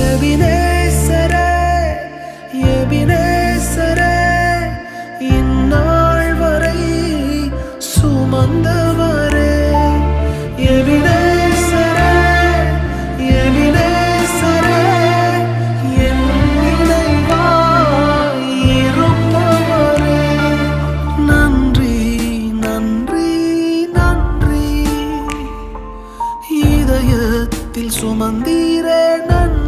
எபினேசரே எபினேசரே இந்நாள் வரை சுமந்தவரே எபினேசரே எபினேசரே என் நினைவாய் இருப்பவரே நன்றி நன்றி நன்றி இதயத்தில் சுமந்தீரே நன்றி